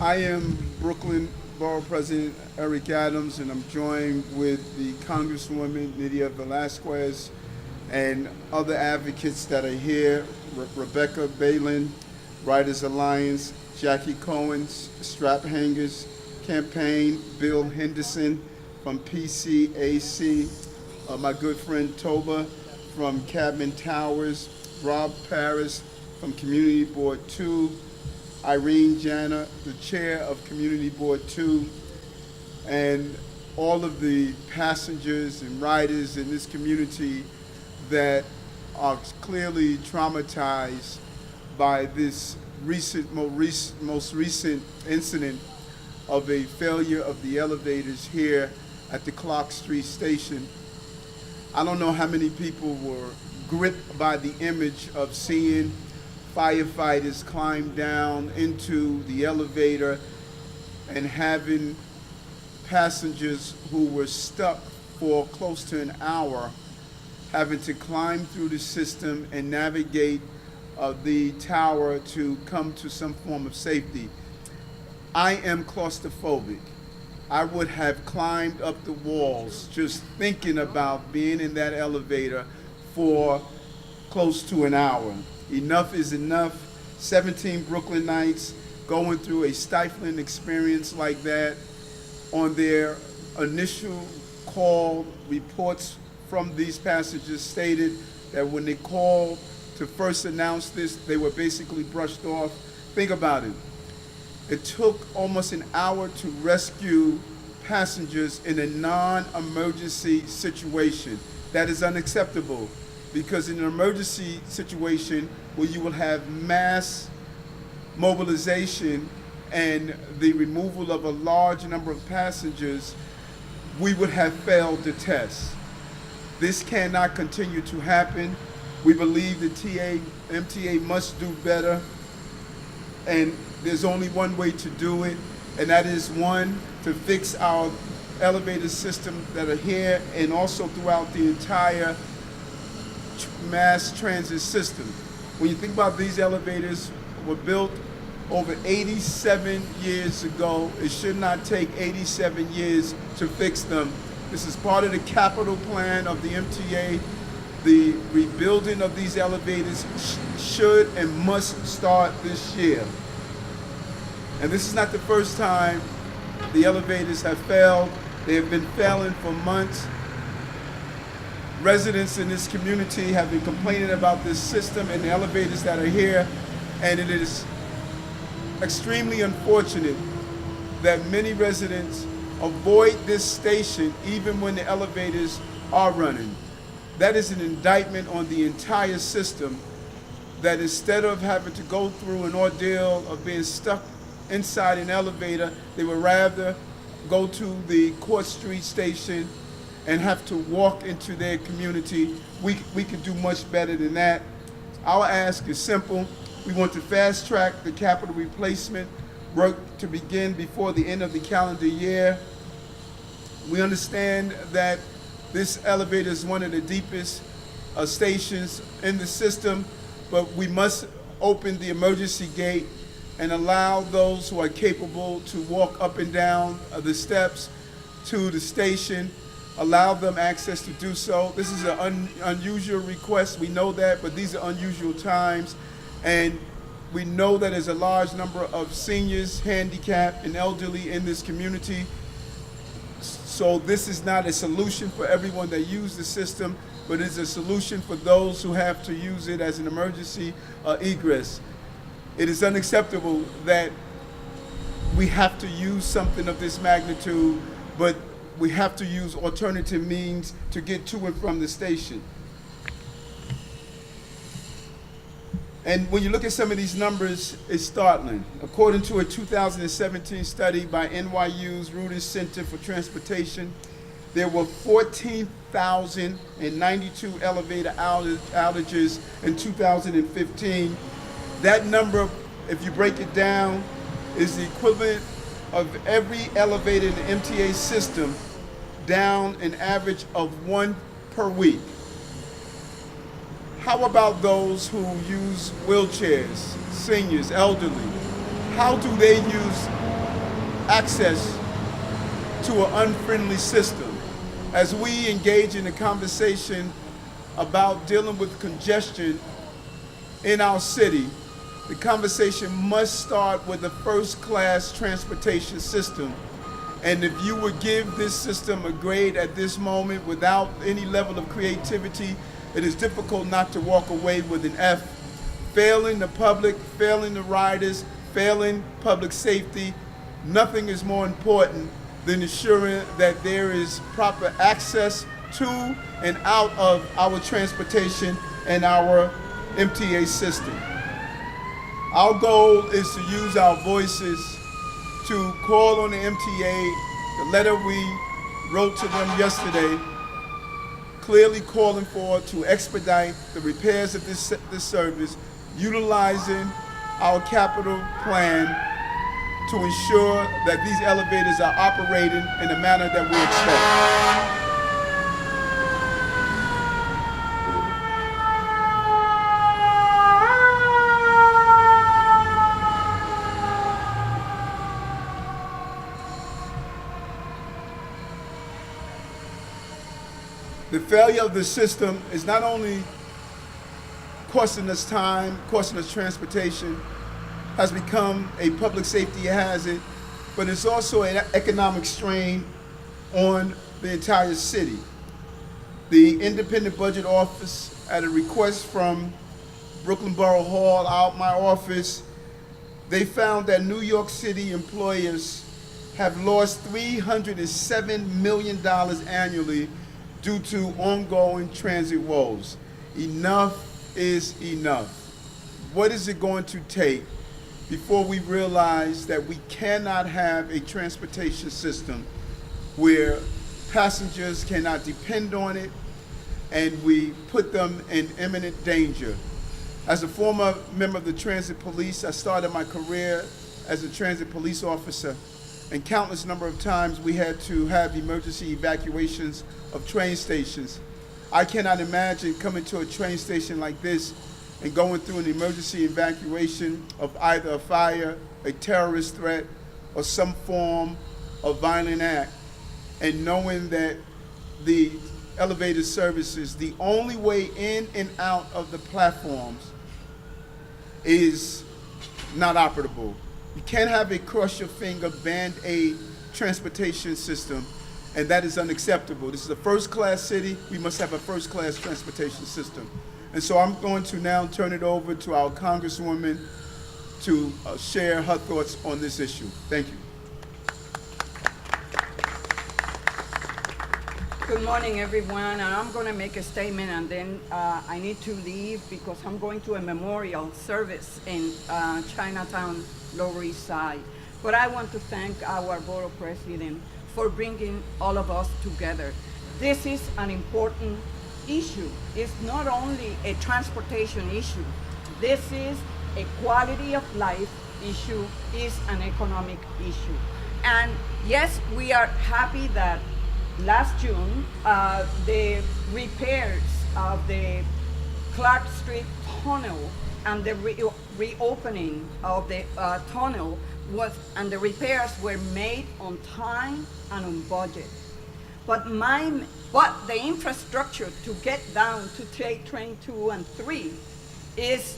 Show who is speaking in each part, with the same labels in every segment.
Speaker 1: I am Brooklyn Borough President Eric Adams, and I'm joined with the Congresswoman Nydia Velázquez and other advocates that are here, Rebecca Balin, Writers Alliance, Jackie Cohen's Straphangers Campaign, Bill Henderson from PCAC, my good friend Toba from Cadman Towers, Rob Paris from Community Board 2, Irene Janner, the chair of Community Board 2, and all of the passengers and riders in this community that are clearly traumatized by this most recent incident of a failure of the elevators here at the Clark Street station. I don't know how many people were gripped by the image of seeing firefighters climb down into the elevator and having passengers who were stuck for close to an hour having to climb through the system and navigate the tower to come to some form of safety. I am claustrophobic. I would have climbed up the walls just thinking about being in that elevator for close to an hour. Enough is enough. 17 Brooklynites going through a stifling experience like that. On their initial call, reports from these passengers stated that when they called to first announce this, they were basically brushed off. Think about it. It took almost an hour to rescue passengers in a non-emergency situation. That is unacceptable, because in an emergency situation where you will have mass mobilization and the removal of a large number of passengers, we would have failed the test. This cannot continue to happen. We believe the MTA must do better, and there's only one way to do it, and that is, one, to fix our elevator system that are here and also throughout the entire mass transit system. When you think about these elevators, were built over 87 years ago. It should not take 87 years to fix them. This is part of the capital plan of the MTA. The rebuilding of these elevators should and must start this year. And this is not the first time the elevators have failed. They have been failing for months. Residents in this community have been complaining about this system and the elevators that are here, and it is extremely unfortunate that many residents avoid this station even when the elevators are running. That is an indictment on the entire system, that instead of having to go through an ordeal of being stuck inside an elevator, they would rather go to the Court Street station and have to walk into their community. We could do much better than that. Our ask is simple. We want to fast track the capital replacement work to begin before the end of the calendar year. We understand that this elevator is one of the deepest stations in the system, but we must open the emergency gate and allow those who are capable to walk up and down the steps to the station, allow them access to do so. This is an unusual request, we know that, but these are unusual times, and we know that there's a large number of seniors, handicapped, and elderly in this community. So this is not a solution for everyone that uses the system, but it's a solution for those who have to use it as an emergency egress. It is unacceptable that we have to use something of this magnitude, but we have to use alternative means to get to and from the station. And when you look at some of these numbers, it's startling. According to a 2017 study by NYU's Reuters Center for Transportation, there were 14,092 elevator outages in 2015. That number, if you break it down, is the equivalent of every elevator in the MTA system down an average of 1 per week. How about those who use wheelchairs, seniors, elderly? How do they use access to an unfriendly system. As we engage in a conversation about dealing with congestion in our city, the conversation must start with a first-class transportation system. And if you would give this system a grade at this moment without any level of creativity, it is difficult not to walk away with an F. Failing the public, failing the riders, failing public safety, nothing is more important than ensuring that there is proper access to and out of our transportation and our MTA system. Our goal is to use our voices to call on the MTA. The letter we wrote to them yesterday, clearly calling for to expedite the repairs of this service, utilizing our capital plan to ensure that these elevators are operating in the manner that we expect. The failure of the system is not only costing us time, costing us transportation, has become a public safety hazard, but it's also an economic strain on the entire city. The Independent Budget Office, at a request from Brooklyn Borough Hall, my office, they found that New York City employers have lost $307 million annually due to ongoing transit woes. Enough is enough. What is it going to take before we realize that we cannot have a transportation system where passengers cannot depend on it and we put them in imminent danger? As a former member of the Transit Police, I started my career as a transit police officer, and countless number of times we had to have emergency evacuations of train stations. I cannot imagine coming to a train station like this and going through an emergency evacuation of either a fire, a terrorist threat, or some form of violent act, and knowing that the elevator services, the only way in and out of the platforms is not operable. You can't have a cross-your-finger Band-Aid transportation system, and that is unacceptable. This is a first-class city. We must have a first-class transportation system. And so I'm going to now turn it over to our Congresswoman to share her thoughts on this issue. Thank you.
Speaker 2: Good morning, everyone. I'm going to make a statement, and then I need to leave because I'm going to a memorial service in Chinatown, Lower East Side. But I want to thank our Borough President for bringing all of us together. This is an important issue. It's not only a transportation issue. This is a quality of life issue, is an economic issue. And yes, we are happy that last June, the repairs of the Clark Street tunnel and the reopening of the tunnel and the repairs were made on time and on budget. But the infrastructure to get down to take train 2 and 3 is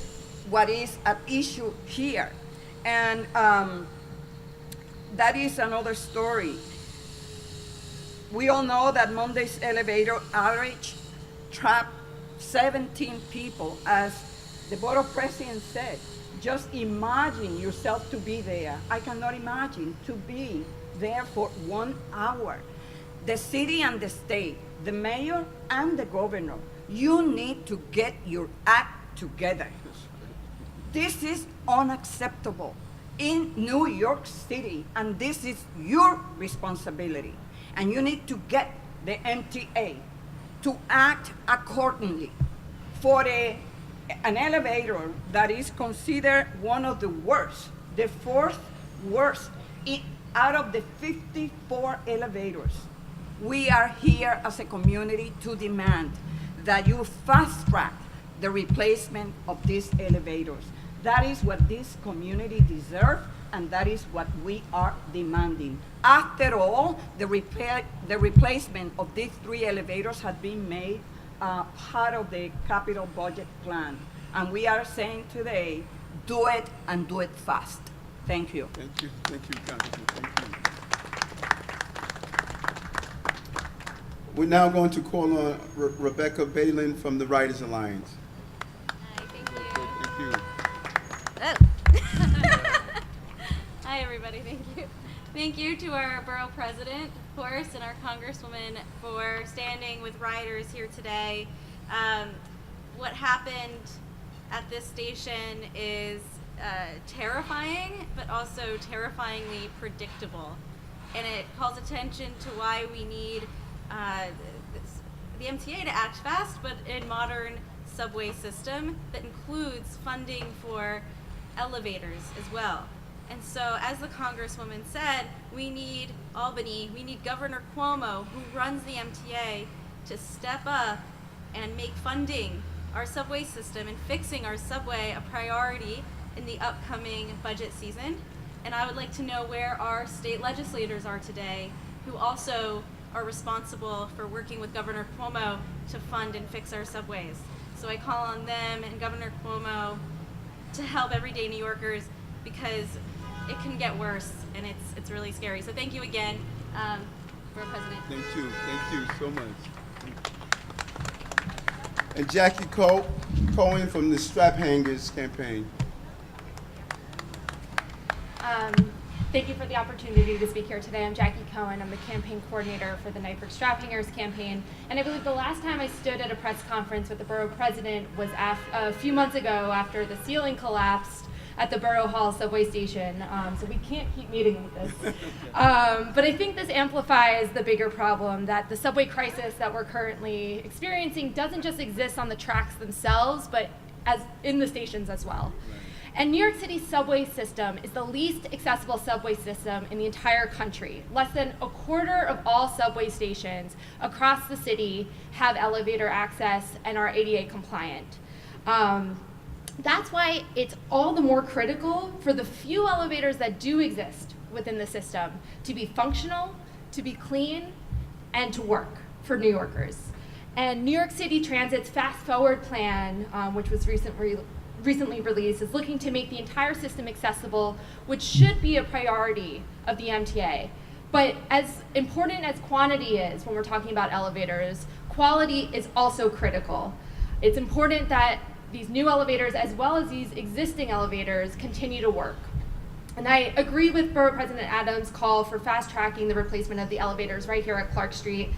Speaker 2: what is at issue here. And that is another story. We all know that Monday's elevator outage trapped 17 people, as the Borough President said. Just imagine yourself to be there. I cannot imagine to be there for 1 hour. The city and the state, the mayor and the governor, you need to get your act together. This is unacceptable in New York City, and this is your responsibility. And you need to get the MTA to act accordingly for an elevator that is considered one of the worst, the 4th worst out of the 54 elevators. We are here as a community to demand that you fast track the replacement of these elevators. That is what this community deserves, and that is what we are demanding. After all, the replacement of these 3 elevators has been made part of the capital budget plan. And we are saying today, do it and do it fast. Thank you.
Speaker 1: Thank you, Congressman. Thank you. We're now going to call on Rebecca Balin from the Writers Alliance.
Speaker 3: Hi, thank you.
Speaker 1: Thank you.
Speaker 3: Oh. Hi, everybody. Thank you. Thank you to our borough president, of course, and our congresswoman for standing with riders here today. What happened at this station is terrifying, but also terrifyingly predictable. And it calls attention to why we need the MTA to act fast, but in modern subway system that includes funding for elevators as well. And so, as the Congresswoman said, we need Albany, we need Governor Cuomo, who runs the MTA, to step up and make funding our subway system and fixing our subway a priority in the upcoming budget season. And I would like to know where our state legislators are today, who also are responsible for working with Governor Cuomo to fund and fix our subways. So I call on them and Governor Cuomo to help everyday New Yorkers, because it can get worse and it's really scary. So thank you again, Borough President.
Speaker 1: Thank you so much. And Jackie Cohen from the Straphangers Campaign.
Speaker 4: Thank you for the opportunity to speak here today. I'm Jackie Cohen. I'm the campaign coordinator for the Nydia Straphangers Campaign. And I believe the last time I stood at a press conference with the borough president was a few months ago after the ceiling collapsed at the Borough Hall subway station. So we can't keep meeting with this. But I think this amplifies the bigger problem that the subway crisis that we're currently experiencing doesn't just exist on the tracks themselves, but as in the stations as well. And New York City's subway system is the least accessible subway system in the entire country. Less than a quarter of all subway stations across the city have elevator access and are ADA compliant. That's why it's all the more critical for the few elevators that do exist within the system to be functional, to be clean, and to work for New Yorkers. And New York City Transit's Fast Forward plan, which was recently released, is looking to make the entire system accessible, which should be a priority of the MTA. But as important as quantity is when we're talking about elevators, quality is also critical. It's important that these new elevators, as well as these existing elevators, continue to work. And I agree with Borough President Adams' call for fast-tracking the replacement of the elevators right here at Clark Street,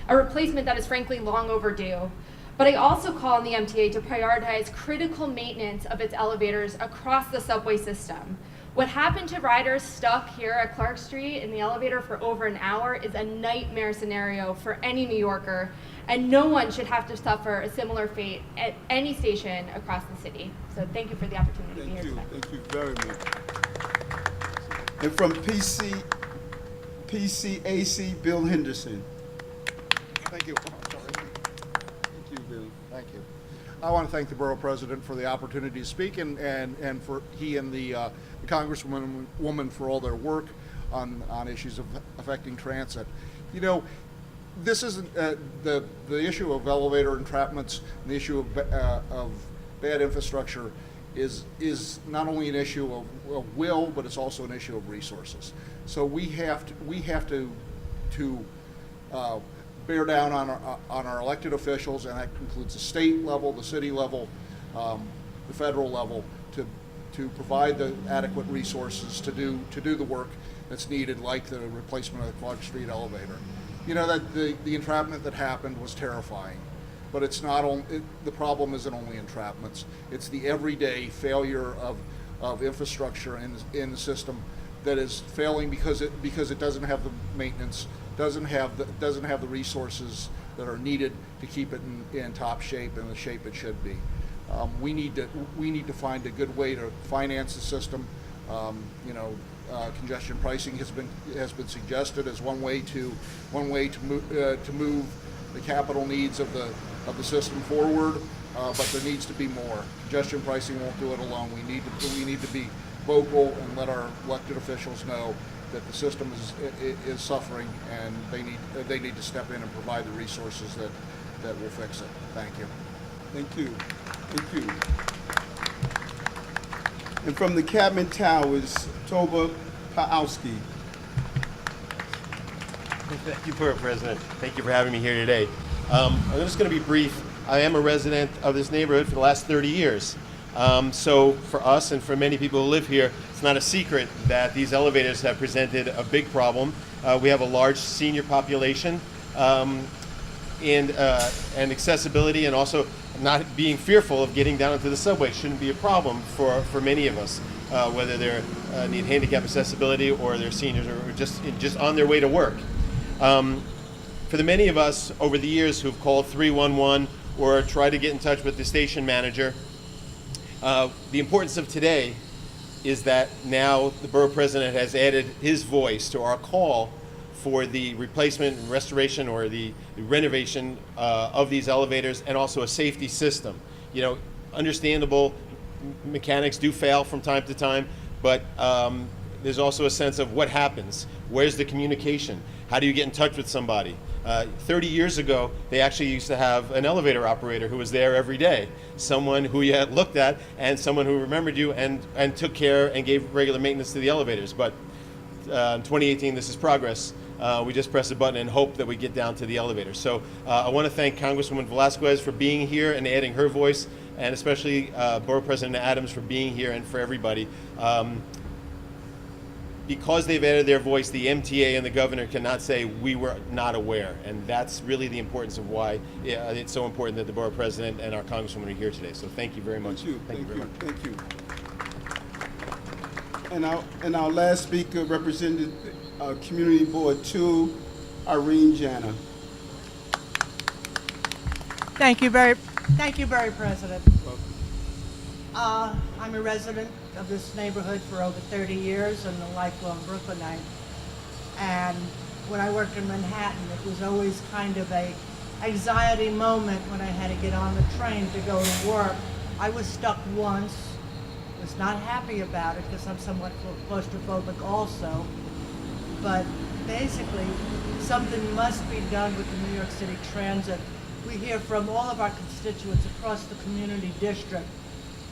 Speaker 4: a replacement that is frankly long overdue. But I also call on the MTA to prioritize critical maintenance of its elevators across the subway system. What happened to riders stuck here at Clark Street in the elevator for over an hour is a nightmare scenario for any New Yorker, and no one should have to suffer a similar fate at any station across the city. So thank you for the opportunity to be here today.
Speaker 1: Thank you very much. And from PCAC, Bill Henderson.
Speaker 5: Thank you.
Speaker 1: Thank you, Bill.
Speaker 5: Thank you. I want to thank the borough president for the opportunity to speak, and for he and the congresswoman for all their work on issues affecting transit. You know, this isn't the issue of elevator entrapments, and the issue of bad infrastructure is not only an issue of will, but it's also an issue of resources. So we have to bear down on our elected officials, and that includes the state level, the city level, the federal level, to provide the adequate resources to do the work that's needed, like the replacement of the Clark Street elevator. You know, that the entrapment that happened was terrifying, but it's not only the problem isn't only entrapments; it's the everyday failure of infrastructure in the system that is failing because it doesn't have the maintenance, doesn't have the resources that are needed to keep it in top shape and the shape it should be. We need to find a good way to finance the system. Congestion pricing has been suggested as one way to move the capital needs of the system forward, but there needs to be more. Congestion pricing won't do it alone. We need to be vocal and let our elected officials know that the system is suffering, and they need to step in and provide the resources that will fix it. Thank you.
Speaker 1: Thank you. Thank you. And from the Cadman Towers, Toba Paowski.
Speaker 6: Thank you, Borough President. Thank you for having me here today. I'm just going to be brief. I am a resident of this neighborhood for the last 30 years. So for us and for many people who live here, it's not a secret that these elevators have presented a big problem. We have a large senior population, and accessibility, and also not being fearful of getting down into the subway shouldn't be a problem for many of us, whether they need handicap accessibility or they're seniors or just on their way to work. For the many of us over the years who've called 311 or tried to get in touch with the station manager, the importance of today is that now the Borough President has added his voice to our call for the replacement and restoration or the renovation of these elevators, and also a safety system. You know, understandable, mechanics do fail from time to time, but there's also a sense of what happens. Where's the communication? How do you get in touch with somebody? 30 years ago, they actually used to have an elevator operator who was there every day, someone who you had looked at and someone who remembered you and took care and gave regular maintenance to the elevators. But in 2018, this is progress. We just press a button and hope that we get down to the elevator. So I want to thank Congresswoman Velázquez for being here and adding her voice, and especially Borough President Adams for being here, and for everybody. Because they've added their voice, the MTA and the governor cannot say we were not aware, and that's really the importance of why it's so important that the Borough President and our Congresswoman are here today. So thank you very much.
Speaker 1: Thank you.
Speaker 6: very much.
Speaker 1: Thank you. And our last speaker represented Community Board 2, Irene Jana.
Speaker 7: Thank you, President. I'm a resident of this neighborhood for over 30 years and a lifelong Brooklynite. And when I worked in Manhattan, it was always kind of a anxiety moment when I had to get on the train to go to work. I was stuck once, was not happy about it because I'm somewhat claustrophobic also. But basically, something must be done with the New York City Transit. We hear from all of our constituents across the community district.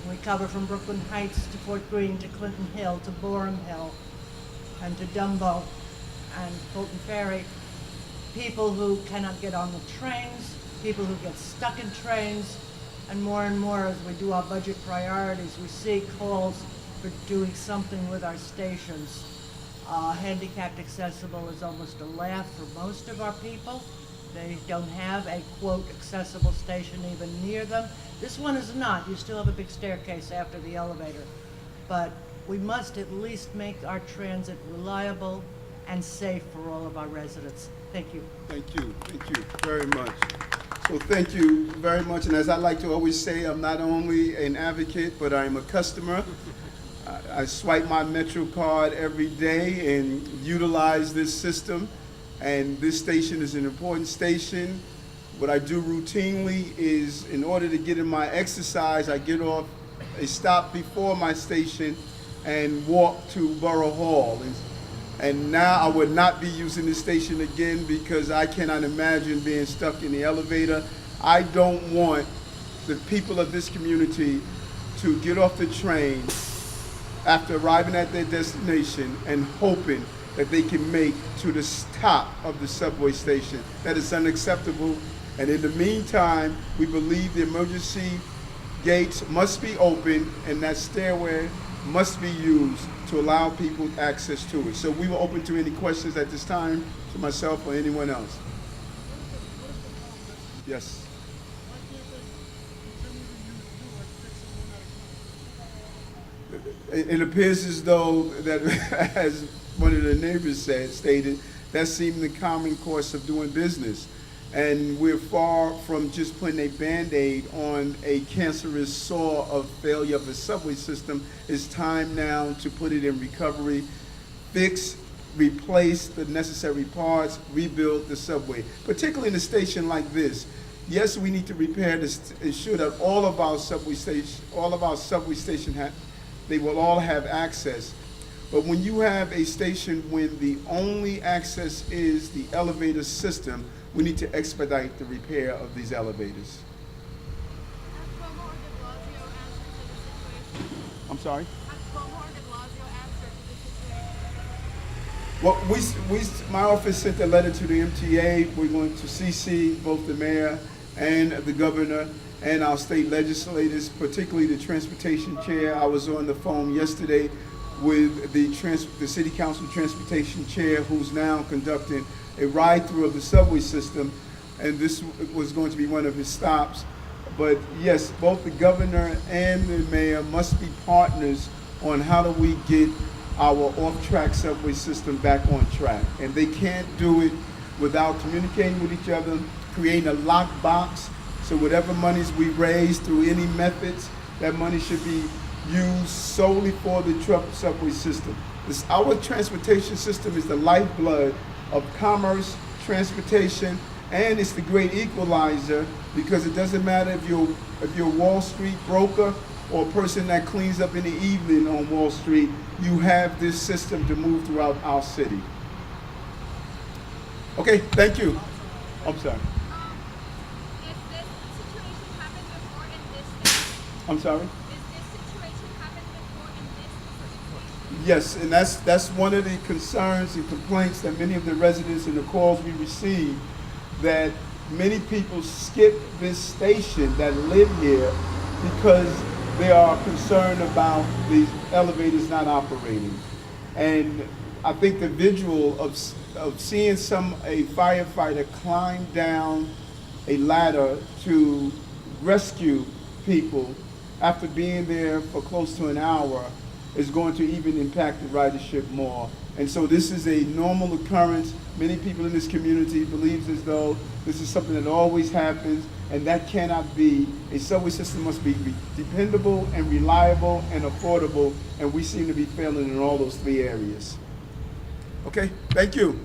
Speaker 7: We cover from Brooklyn Heights to Fort Greene to Clinton Hill to Boerum Hill and to Dumbo and Fulton Ferry. People who cannot get on the trains, people who get stuck in trains, and more as we do our budget priorities, we see calls for doing something with our stations. Handicapped accessible is almost a laugh for most of our people. They don't have a, quote, accessible station even near them. This one is not. You still have a big staircase after the elevator. But we must at least make our transit reliable and safe for all of our residents. Thank you.
Speaker 1: Thank you. Thank you very much. So thank you very much. And as I like to always say, I'm not only an advocate, but I'm a customer. I swipe my Metro card every day and utilize this system. And this station is an important station. What I do routinely is, in order to get in my exercise, I get off a stop before my station and walk to Borough Hall. And now I would not be using this station again because I cannot imagine being stuck in the elevator. I don't want the people of this community to get off the train after arriving at their destination and hoping that they can make to the top of the subway station. That is unacceptable. And in the meantime, we believe the emergency gates must be open and that stairway must be used to allow people access to it. So we will open to any questions at this time, to myself or anyone else. Yes. It appears as though that, as one of the neighbors stated, that seemed the common course of doing business. And we're far from just putting a Band-Aid on a cancerous sore of failure of the subway system. It's time now to put it in recovery, fix, replace the necessary parts, rebuild the subway, particularly in a station like this. Yes, we need to repair this, ensure that all of our subway stations they will all have access. But when you have a station when the only access is the elevator system, we need to expedite the repair of these elevators. I'm sorry? Well, my office sent a letter to the MTA. We're going to CC both the mayor and the governor and our state legislators, particularly the transportation chair. I was on the phone yesterday with the City Council Transportation Chair, who's now conducting a ride-through of the subway system, and this was going to be one of his stops. But yes, both the governor and the mayor must be partners on how do we get our off-track subway system back on track. And they can't do it without communicating with each other, creating a lock box, so whatever monies we raise through any methods, that money should be used solely for the truck subway system. Our transportation system is the lifeblood of commerce, transportation, and it's the great equalizer, because it doesn't matter if you're a Wall Street broker or a person that cleans up in the evening on Wall Street, you have this system to move throughout our city. Okay, thank you. I'm sorry.
Speaker 8: If this situation happened before in this state,
Speaker 1: I'm sorry?
Speaker 8: is this situation happened before in this situation?
Speaker 1: Yes, and that's one of the concerns and complaints that many of the residents and the calls we receive, that many people skip this station that live here because they are concerned about the elevators not operating. And I think the visual of seeing a firefighter climb down a ladder to rescue people after being there for close to an hour is going to even impact the ridership more. And so this is a normal occurrence. Many people in this community believes as though this is something that always happens, and that cannot be. A subway system must be dependable and reliable and affordable, and we seem to be failing in all those three areas. Okay, thank you.